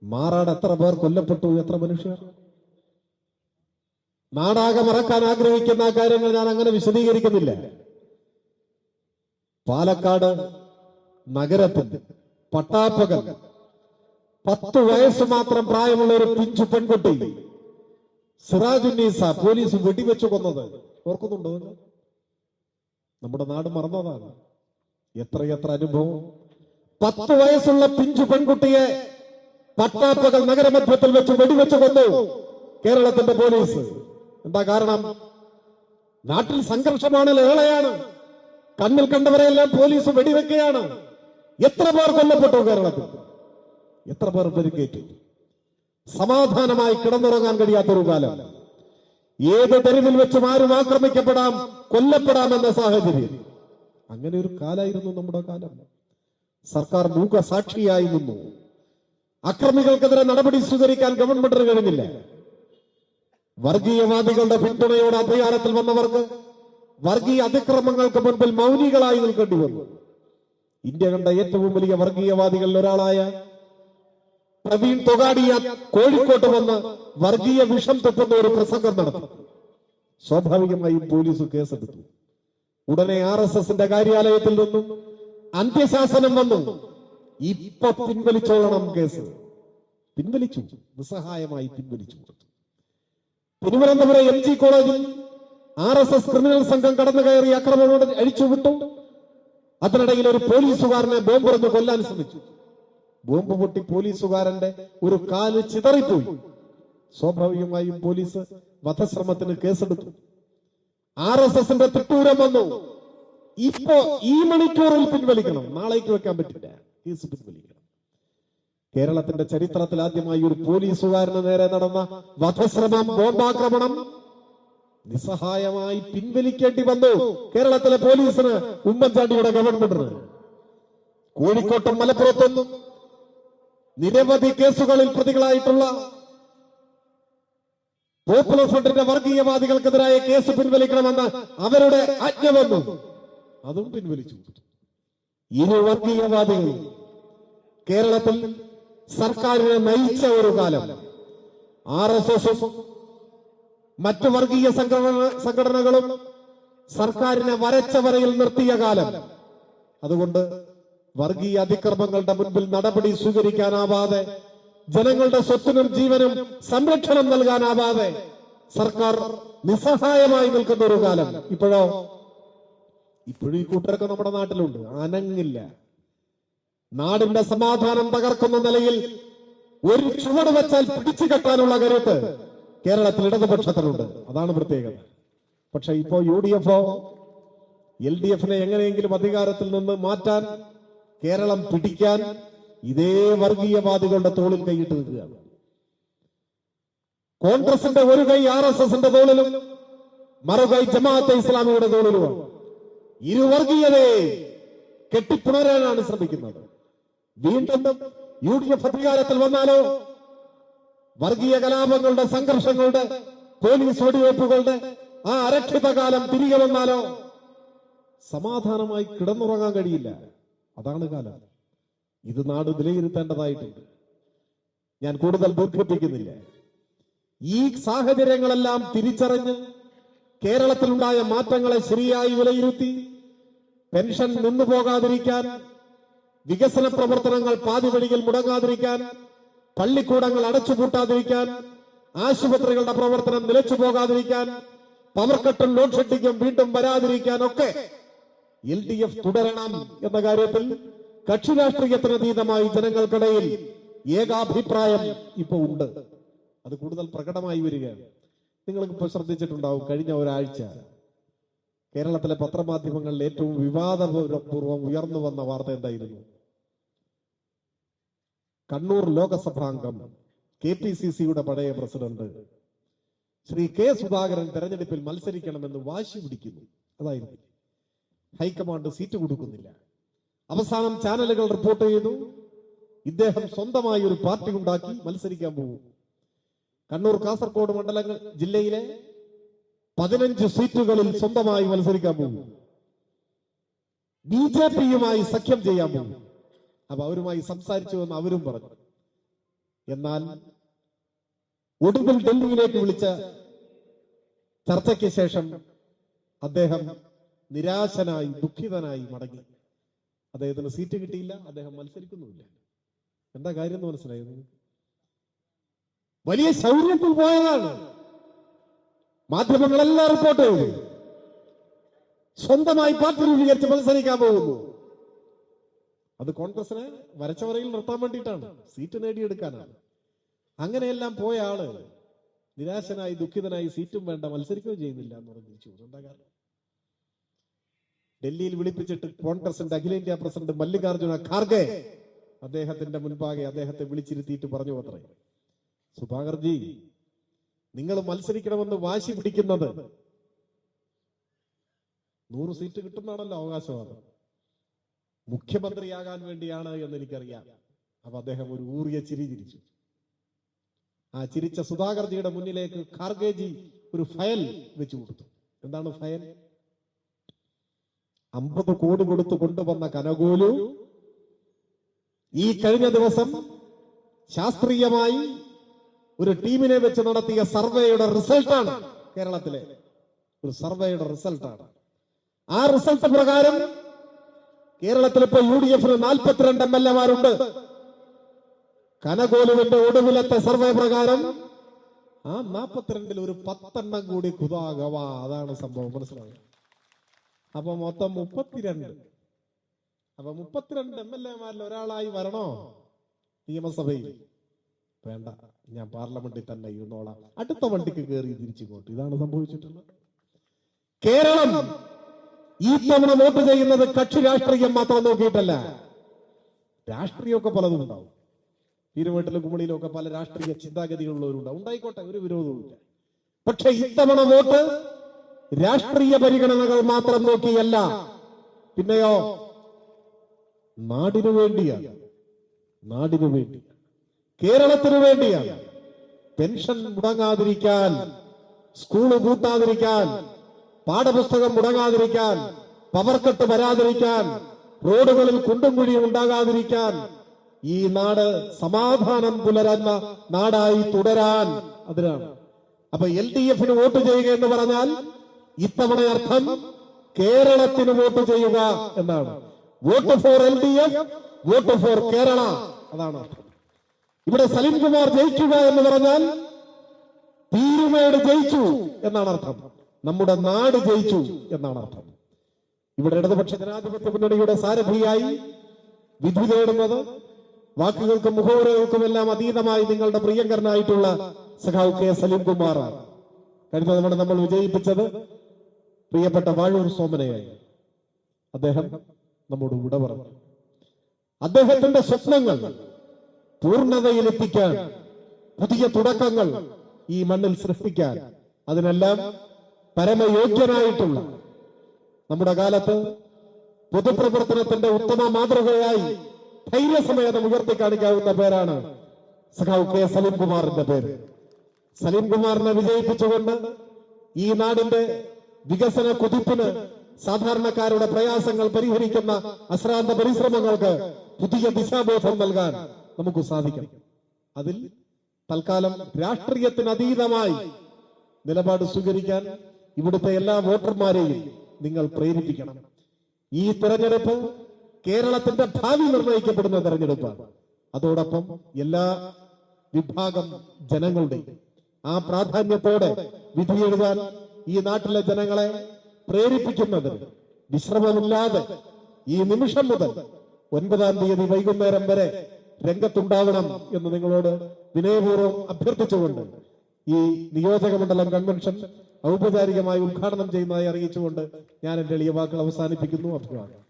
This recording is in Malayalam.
മാറാട് എത്ര പേർ കൊല്ലപ്പെട്ടു, എത്ര മനുഷ്യർ. നാടാകെ മറക്കാൻ ആഗ്രഹിക്കുന്ന കാര്യങ്ങൾ ഞാൻ അങ്ങനെ വിശദീകരിക്കുന്നില്ല. പാലക്കാട് നഗരത്തിൽ പട്ടാപ്പകൽ 10 വയസ്സ് മാത്രം പ്രായമുള്ള ഒരു പിഞ്ചു പെൺകുട്ടി സിറാജുന്നീസ പോലീസ് വെടിവെച്ചു കൊന്നത് ഓർക്കുന്നുണ്ടോ? നമ്മുടെ നാട് മറന്നതാണ്. എത്രയെത്ര അനുഭവം. 10 വയസ്സുള്ള പിഞ്ചു പെൺകുട്ടിയെ പട്ടാപ്പകൽ നഗരമധ്യത്തിൽ വെച്ച് വെടിവെച്ചു കൊന്നു കേരളത്തിന്റെ പോലീസ്. എന്താ കാരണം? നാട്ടിൽ സംഘർഷമാണ്, ലഹളയാണ്. കണ്ണിൽ കണ്ടവരെയെല്ലാം പോലീസ് വെടിവെക്കുകയാണ്. എത്ര പേർ കൊല്ലപ്പെട്ടു കേരളത്തിൽ, എത്ര പേർ പരിക്കേറ്റു. സമാധാനമായി കിടന്നുറങ്ങാൻ കഴിയാത്തൊരു കാലം. ഏത് തെരുവിൽ വെച്ചും ആരും ആക്രമിക്കപ്പെടാം, കൊല്ലപ്പെടാമെന്ന സാഹചര്യം. അങ്ങനെ ഒരു കാലായിരുന്നു നമ്മുടെ കാലം. സർക്കാർ മൂകസാക്ഷിയായി നിന്നു. അക്രമികൾക്കെതിരെ നടപടി സ്വീകരിക്കാൻ ഗവൺമെന്റിന് കഴിഞ്ഞില്ല. വർഗീയവാദികളുടെ പിന്തുണയോടെ അധികാരത്തിൽ വന്നവർക്ക് വർഗീയ അതിക്രമങ്ങൾക്ക് മുൻപിൽ മൗനികളായി നിൽക്കേണ്ടി വന്നു. ഇന്ത്യ കണ്ട ഏറ്റവും വലിയ വർഗീയവാദികളിൽ ഒരാളായ പ്രവീൺ തൊഗാഡിയ കോഴിക്കോട്ട് വന്ന് വർഗീയ വിഷം തുപ്പുന്ന ഒരു പ്രസംഗം നടത്തി. സ്വാഭാവികമായും പോലീസ് കേസെടുത്തു. ഉടനെ RSSന്റെ കാര്യാലയത്തിൽ നിന്നും അന്ത്യശാസനം വന്നു. ഇപ്പൊ പിൻവലിച്ചോളണം കേസ്. പിൻവലിച്ചു, നിസ്സഹായമായി പിൻവലിച്ചു. തിരുവനന്തപുരം MG കോളേജിൽ RSS ക്രിമിനൽ സംഘം കടന്നു കയറി അക്രമം അഴിച്ചുവിട്ടു. അതിനിടയിൽ ഒരു പോലീസുകാരനെ ബോംബെറിഞ്ഞ് കൊല്ലാൻ ശ്രമിച്ചു. ബോംബ് പൊട്ടി പോലീസുകാരന്റെ ഒരു കാല് ചിതറിപ്പോയി. സ്വാഭാവികമായും പോലീസ് വധശ്രമത്തിന് കേസെടുത്തു. RSSന്റെ തിട്ടൂരം വന്നു. ഇപ്പോ ഈ മണിക്കൂറിൽ പിൻവലിക്കണം, നാളേക്ക് വെക്കാൻ പറ്റില്ല, കേസ് പിൻവലിക്കണം. കേരളത്തിന്റെ ചരിത്രത്തിൽ ആദ്യമായി ഒരു പോലീസുകാരന് നേരെ നടന്ന വധശ്രമം, ബോംബാക്രമണം നിസ്സഹായമായി പിൻവലിക്കേണ്ടി വന്നു കേരളത്തിലെ പോലീസിന്, ഉമ്മൻചാണ്ടിയുടെ ഗവൺമെന്റിന്. കോഴിക്കോട്ടും മലപ്പുറത്തും നിരവധി കേസുകളിൽ പ്രതികളായിട്ടുള്ള പോപ്പുലർ ഫ്രണ്ടിന്റെ വർഗീയവാദികൾക്കെതിരായ കേസ് പിൻവലിക്കണമെന്ന് അവരുടെ ആജ്ഞ വന്നു. അതും പിൻവലിച്ചു. ഇരു വർഗീയവാദികൾ കേരളത്തിൽ സർക്കാരിനെ നയിച്ച ഒരു കാലം. RSS മറ്റു വർഗീയ സംഘടനകളും സർക്കാരിനെ വരച്ച വരയിൽ നിർത്തിയ കാലം. അതുകൊണ്ട് വർഗീയ അതിക്രമങ്ങളുടെ മുൻപിൽ നടപടി സ്വീകരിക്കാനാവാതെ, ജനങ്ങളുടെ സ്വത്തിനും ജീവനും സംരക്ഷണം നൽകാനാവാതെ സർക്കാർ നിസ്സഹായമായി നിൽക്കുന്ന ഒരു കാലം. ഇപ്പോഴും ഈ കൂട്ടരൊക്കെ നമ്മുടെ നാട്ടിലുണ്ട്, അനങ്ങില്ല. നാടിന്റെ സമാധാനം തകർക്കുന്ന നിലയിൽ ഒരു ചുവട് വെച്ചാൽ പിടിച്ചു കെട്ടാനുള്ള കരുത്ത് കേരളത്തിൽ ഇടതുപക്ഷത്തിനുണ്ട്. അതാണ് പ്രത്യേകത. പക്ഷെ ഇപ്പോ UDF LDFനെ എങ്ങനെയെങ്കിലും അധികാരത്തിൽ നിന്ന് മാറ്റാൻ, കേരളം പിടിക്കാൻ ഇതേ വർഗീയവാദികളുടെ തോളിൽ കൈയിട്ട് നിൽക്കുകയാണ്. കോൺഗ്രസിന്റെ ഒരു കൈ RSSന്റെ തോളിലും മറുകൈ ജമാഅത്തെ ഇസ്ലാമിയുടെ തോളിലുമാണ്. ഇരു വർഗീയതയെ കെട്ടിപ്പുണരാനാണ് ശ്രമിക്കുന്നത്. വീണ്ടും UDF അധികാരത്തിൽ വന്നാലോ, വർഗീയ കലാപങ്ങളുടെ, സംഘർഷങ്ങളുടെ, പോലീസ് വെടിവെപ്പുകളുടെ ആ അരക്ഷിതകാലം തിരികെ വന്നാലോ സമാധാനമായി കിടന്നുറങ്ങാൻ കഴിയില്ല. അതാണ് കാലം. ഇത് നാട് വിലയിരുത്തേണ്ടതായിട്ടുണ്ട്. ഞാൻ കൂടുതൽ ദീർഘിപ്പിക്കുന്നില്ല. ഈ സാഹചര്യങ്ങളെല്ലാം തിരിച്ചറിഞ്ഞ് കേരളത്തിലുണ്ടായ മാറ്റങ്ങളെ ശരിയായി വിലയിരുത്തി പെൻഷൻ നിന്നുപോകാതിരിക്കാൻ, വികസന പ്രവർത്തനങ്ങൾ പാതിവഴിയിൽ മുടങ്ങാതിരിക്കാൻ, പള്ളിക്കൂടങ്ങൾ അടച്ചുപൂട്ടാതിരിക്കാൻ, ആശുപത്രികളുടെ പ്രവർത്തനം നിലച്ചു പോകാതിരിക്കാൻ, പവർ കട്ടും ലോഡ് ഷെഡിങ്ങും വീണ്ടും വരാതിരിക്കാൻ ഒക്കെ LDF തുടരണം എന്ന കാര്യത്തിൽ കക്ഷി രാഷ്ട്രീയത്തിനതീതമായി ജനങ്ങൾക്കിടയിൽ ഏകാഭിപ്രായം ഇപ്പൊ ഉണ്ട്. അത് കൂടുതൽ പ്രകടമായി വരികയാണ്. നിങ്ങൾക്ക് ഇപ്പൊ ശ്രദ്ധിച്ചിട്ടുണ്ടാവും, കഴിഞ്ഞ ഒരാഴ്ച കേരളത്തിലെ പത്രമാധ്യമങ്ങളിൽ ഏറ്റവും വിവാദപൂർവ്വം ഉയർന്നു വന്ന വാർത്ത എന്തായിരുന്നു? കണ്ണൂർ ലോകസഭാംഗം KPCCയുടെ പഴയ പ്രസിഡന്റ് ശ്രീ K സുധാകരൻ തെരഞ്ഞെടുപ്പിൽ മത്സരിക്കണമെന്ന് വാശി പിടിക്കുന്നു. അതായിരുന്നു. ഹൈക്കമാൻഡ് സീറ്റ് കൊടുക്കുന്നില്ല. അവസാനം ചാനലുകൾ റിപ്പോർട്ട് ചെയ്തു ഇദ്ദേഹം സ്വന്തമായി ഒരു പാർട്ടി ഉണ്ടാക്കി മത്സരിക്കാൻ പോകും. കണ്ണൂർ, കാസർഗോഡ് മണ്ഡലങ്ങൾ ജില്ലയിലെ 15 സീറ്റുകളിൽ സ്വന്തമായി മത്സരിക്കാൻ പോകും. BJPയുമായി സഖ്യം ചെയ്യാൻ പോകും. അപ്പൊ അവരുമായി സംസാരിച്ചു എന്ന് അവരും പറഞ്ഞു. എന്നാൽ ഒടുവിൽ ഡൽഹിയിലേക്ക് വിളിച്ച ചർച്ചയ്ക്ക് ശേഷം അദ്ദേഹം നിരാശനായി ദുഃഖിതനായി മടങ്ങി. അദ്ദേഹത്തിന് സീറ്റ് കിട്ടിയില്ല, അദ്ദേഹം മത്സരിക്കുന്നുമില്ല. എന്താ കാര്യം എന്ന് മനസ്സിലായത്? വലിയ ശൗര്യത്തിൽ പോയതാണ്. മാധ്യമങ്ങളെല്ലാം റിപ്പോർട്ട് ചെയ്തു. സ്വന്തമായി പാർട്ടി രൂപീകരിച്ച് മത്സരിക്കാൻ പോകുന്നു. അത് കോൺഗ്രസിനെ വരച്ചവരയിൽ നിർത്താൻ വേണ്ടിയിട്ടാണ്, സീറ്റ് നേടിയെടുക്കാനാണ്. അങ്ങനെയെല്ലാം പോയ ആള് നിരാശനായി ദുഃഖിതനായി സീറ്റും വേണ്ട മത്സരിക്കുകയും ചെയ്യുന്നില്ല എന്ന് പറഞ്ഞ് തിരിച്ചു. എന്താ കാരണം? ഡൽഹിയിൽ വിളിപ്പിച്ചിട്ട് കോൺഗ്രസിന്റെ അഖിലേന്ത്യാ പ്രസിഡന്റ് മല്ലികാർജുന ഖാർഗെ അദ്ദേഹത്തിന്റെ മുൻപാകെ അദ്ദേഹത്തെ വിളിച്ചിരുത്തിയിട്ട് പറഞ്ഞു അത്രേ, സുധാകർജി, നിങ്ങൾ മത്സരിക്കണമെന്ന് വാശി പിടിക്കുന്നത് 100 സീറ്റ് കിട്ടുന്നതാണല്ലോ അവകാശവാദം, മുഖ്യമന്ത്രിയാകാൻ വേണ്ടിയാണ് എന്ന് എനിക്കറിയാം. അപ്പൊ അദ്ദേഹം ഒരു ഊറിയ ചിരി ചിരിച്ചു. ആ ചിരിച്ച സുധാകർജിയുടെ മുന്നിലേക്ക് ഖാർഗെജി ഒരു ഫയൽ വെച്ചു കൊടുത്തു. എന്താണ് ഫയൽ? 50 കോടി കൊടുത്തു കൊണ്ടുവന്ന കനകോലു ഈ കഴിഞ്ഞ ദിവസം ശാസ്ത്രീയമായി ഒരു ടീമിനെ വെച്ച് നടത്തിയ സർവേയുടെ റിസൾട്ടാണ്. കേരളത്തിലെ ഒരു സർവേയുടെ റിസൾട്ടാണ്. ആ റിസൾട്ട് പ്രകാരം കേരളത്തിൽ ഇപ്പോൾ UDF 42 MLA-മാരുണ്ട്. കനകോലുവിന്റെ ഒടുവിലത്തെ സർവേ പ്രകാരം ആ 42-ൽ ഒരു 10 എണ്ണം കൂടി കുതാകവാ. അതാണ് സംഭവം, മനസ്സിലായത്? അപ്പൊ മൊത്തം 32. അപ്പൊ 32 MLA-മാരിൽ ഒരാളായി വരണോ നിയമസഭയിൽ? വേണ്ട, ഞാൻ പാർലമെന്റിൽ തന്നെ ഇരുന്നോളാം, അടുത്ത വണ്ടിക്ക് കയറി തിരിച്ചിങ്ങോട്ട്. ഇതാണ് സംഭവിച്ചിട്ടുള്ളത്. കേരളം ഈ തവണ വോട്ട് ചെയ്യുന്നത് കക്ഷി രാഷ്ട്രീയം മാത്രം നോക്കിയിട്ടല്ല. രാഷ്ട്രീയമൊക്കെ പലതും ഉണ്ടാവും. തിരുവട്ടിലും കുമളിയിലും ഒക്കെ പല രാഷ്ട്രീയ ചിന്താഗതികളുള്ളവരുണ്ടാവും. ഉണ്ടായിക്കോട്ടെ, ഒരു വിരോധവുമില്ല. പക്ഷെ ഇത്തവണ വോട്ട് രാഷ്ട്രീയ പരിഗണനകൾ മാത്രം നോക്കിയല്ല, പിന്നെയോ നാടിനു വേണ്ടിയാണ്. നാടിനു വേണ്ടി, കേരളത്തിനു വേണ്ടിയാണ്. പെൻഷൻ മുടങ്ങാതിരിക്കാൻ, സ്കൂള് പൂട്ടാതിരിക്കാൻ, പാഠപുസ്തകം മുടങ്ങാതിരിക്കാൻ, പവർ കട്ട് വരാതിരിക്കാൻ, റോഡുകളിൽ കുണ്ടും കുഴിയും ഉണ്ടാകാതിരിക്കാൻ, ഈ നാട് സമാധാനം പുലരുന്ന നാടായി തുടരാൻ, അതിനാണ്. അപ്പൊ LDF-ന് വോട്ട് ചെയ്യുക എന്ന് പറഞ്ഞാൽ ഇത്തവണ അർത്ഥം കേരളത്തിന് വോട്ട് ചെയ്യുക എന്നാണ്. Vote four LDF, vote four Kerala, അതാണ് അർത്ഥം. ഇവിടെ സലീംകുമാർ ജയിക്കുക എന്ന് പറഞ്ഞാൽ പീരുമേട് ജയിച്ചു എന്നാണ് അർത്ഥം. നമ്മുടെ നാട് ജയിച്ചു എന്നാണ് അർത്ഥം. ഇവിടെ ഇടതുപക്ഷ ജനാധിപത്യ മുന്നണിയുടെ സാരഥിയായി വിധി തേടുന്നത് വാക്കുകൾക്കും മുഖവുരകൾക്കുമെല്ലാം അതീതമായി നിങ്ങളുടെ പ്രിയങ്കരനായിട്ടുള്ള സഖാവ് K. സലീംകുമാറാണ്. കഴിഞ്ഞ തവണ നമ്മൾ വിജയിപ്പിച്ചത് പ്രിയപ്പെട്ട വാഴൂർ സോമനയായി. അദ്ദേഹം നമ്മോട് വിട പറഞ്ഞു. അദ്ദേഹത്തിന്റെ സ്വപ്നങ്ങൾ പൂർണ്ണതയിലെത്തിക്കാൻ, പുതിയ തുടക്കങ്ങൾ ഈ മണ്ണിൽ സൃഷ്ടിക്കാൻ, അതിനെല്ലാം പരമയോഗ്യനായിട്ടുള്ള, നമ്മുടെ കാലത്ത് പൊതുപ്രവർത്തനത്തിന്റെ ഉത്തമ മാതൃകയായി ധൈര്യസമേതം ഉയർത്തി കാണിക്കാവുന്ന പേരാണ് സഖാവ് K. സലീംകുമാറിന്റെ പേര്. സലീംകുമാറിനെ വിജയിപ്പിച്ചുകൊണ്ട് ഈ നാടിന്റെ വികസന കുതിപ്പിന്, സാധാരണക്കാരുടെ പ്രയാസങ്ങൾ പരിഹരിക്കുന്ന അശ്രാന്ത പരിശ്രമങ്ങൾക്ക് പുതിയ ദിശാബോധം നൽകാൻ നമുക്ക് സാധിക്കും. അതിൽ തൽക്കാലം രാഷ്ട്രീയത്തിന് അതീതമായി നിലപാട് സ്വീകരിക്കാൻ ഇവിടുത്തെ എല്ലാ വോട്ടർമാരെയും നിങ്ങൾ പ്രേരിപ്പിക്കണം. ഈ തെരഞ്ഞെടുപ്പ് കേരളത്തിന്റെ ഭാവി നിർണ്ണയിക്കപ്പെടുന്ന തെരഞ്ഞെടുപ്പാണ്. അതോടൊപ്പം എല്ലാ വിഭാഗം ജനങ്ങളുടെയും ആ പ്രാധാന്യത്തോടെ വിധിയെഴുതാൻ ഈ നാട്ടിലെ ജനങ്ങളെ പ്രേരിപ്പിക്കുന്നതിന് വിശ്രമമില്ലാതെ ഈ നിമിഷം മുതൽ 9-ാം തീയതി വൈകുന്നേരം വരെ രംഗത്തുണ്ടാവണം എന്ന് നിങ്ങളോട് വിനയപൂർവ്വം അഭ്യർത്ഥിച്ചുകൊണ്ട് ഈ നിയോജക മണ്ഡലം കൺവെൻഷൻ ഔപചാരികമായി ഉദ്ഘാടനം ചെയ്യുന്നതായി അറിയിച്ചുകൊണ്ട് ഞാൻ എന്റെ എളിയ വാക്കുകൾ അവസാനിപ്പിക്കുന്നു. അഭിവാദം.